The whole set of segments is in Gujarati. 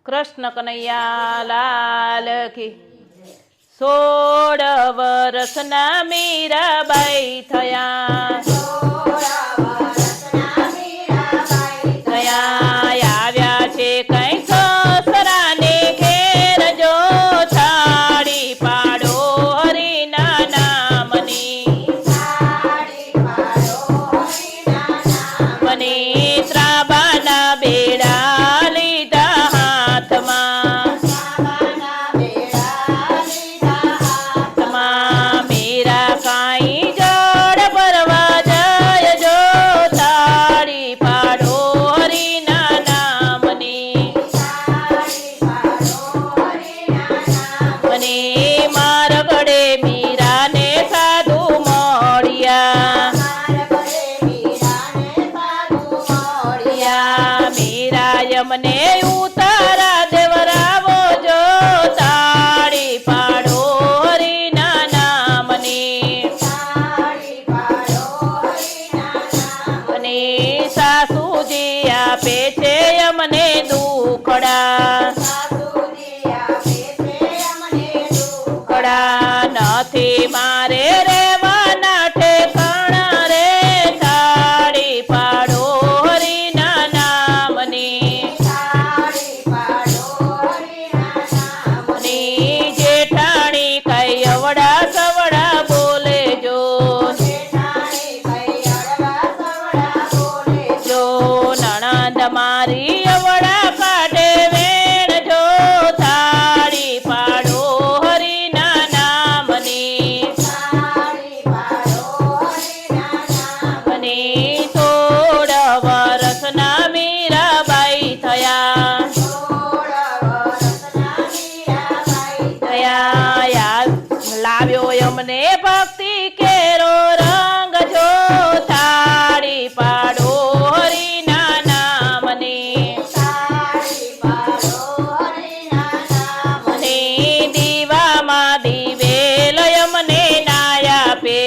કૃષ્ણ કનૈયા લાલ કી 16 વર્ષના મીરાબાઈ થયા આવ્યા છે કઈ સસરાને ઘેર જો છાડી પાડો હરિના નામની મને ત્રાબાના બેડા લીધા હાથમાં મીરા કાંઈ જડ ભરવા જય જો તાળી પાડો હરિના નામની મને માર ગળે મીરાને સાધુ મળ્યા મીરા મને ઉતારા દેવરાવો જો તાળી પાડો હરિના નામની અને સાસુજી આપે છે અમને દુખડા નથી મારે રેવાના ઠેકાણા રે તાળી પાડો હરિના નામની જેઠાણી કઈ અવડા સવડા બોલે જો નણંદ મારી અવડા કાઢે વેણ જો તાળી પાડો હરિના નામની મને 16 વર્ષના મીરાબાઈ થયા લાવ્યો અમને ભક્તિ કેરો રંગ જો તાળી પાડો હરિના નામની મને દીવામાં દિવેલ અમને નાયા પે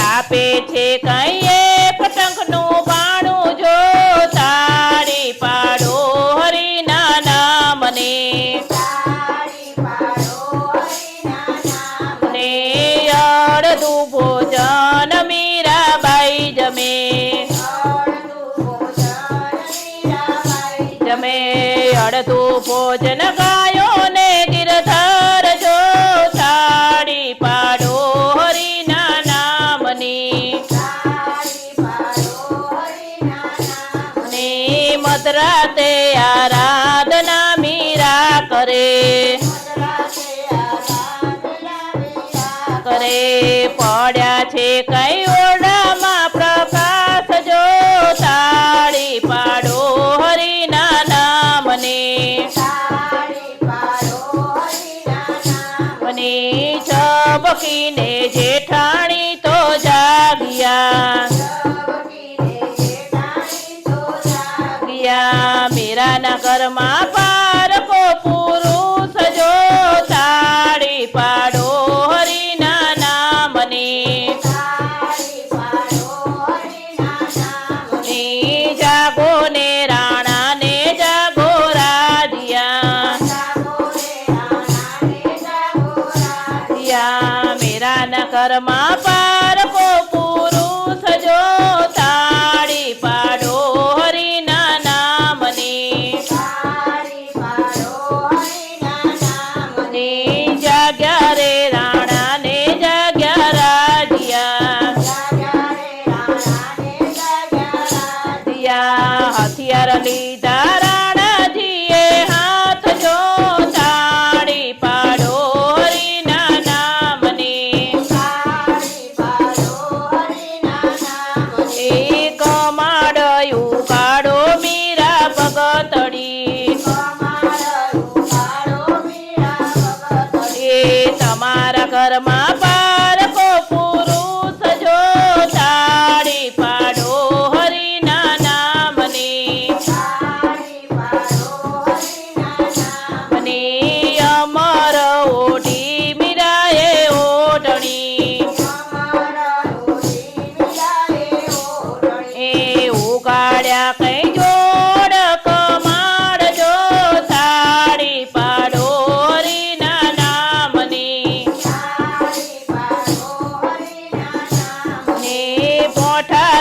આપે છે કઈ એક ટંકનું બાણું જો તાળી પાડો હરિના નામની અડધું ભોજન મીરાબાઈ જમે અડધું ભોજન ગાયો ને ગિરધર જો તાળી પાડો હરિના નામની મધરાતે આરાધના મીરા કરે પડ્યા છે કઈ ઓરડામાં પ્રકાશ જો તાળી પાડો હરિના નામની મને છબકીને જેઠાણી તો જાગ્યા મીરાના ઘરમાં પારકો પુરુષ જો તાળી પાડો હરિના નામની જાગો ને રાણા ને જાગો રાજ્યા મીરાના ઘરમાં પારકો પુરુષ જો તાળી પાડો હરિના નામની જાગ્યા રે રાણા ને જાગ્યા રાજ્યા હથિયાર લીધા રાણાજીએ હાથ જો તાળી પાડો હરિના નામની કમાડયું કાઢો મીરા ભગતડી તમારા ઘરમાં પારકો પુરુષ જો તાળી પાડો હરિના નામની મને અમર ઓઢી મીરાએ ઓઢણી ઉગાડે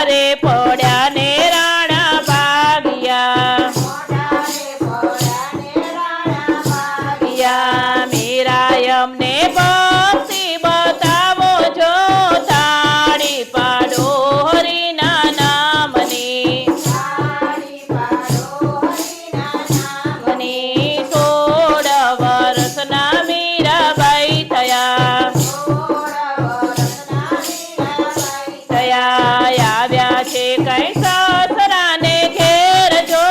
મોઢારે પડ્યા ને રાણા ભાગ્યા મીરાય અમને ભક્તિ બતાવો છો તાળી પાડો હરિના નામની મની 16 વર્ષના મીરાબાઈ થયા આવ્યા છે કઈ સસરાને ઘેર જો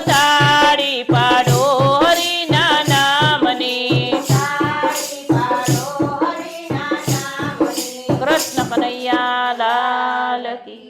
તાળી પાડો હરિના નામની કૃષ્ણ કનૈયા લાલ કી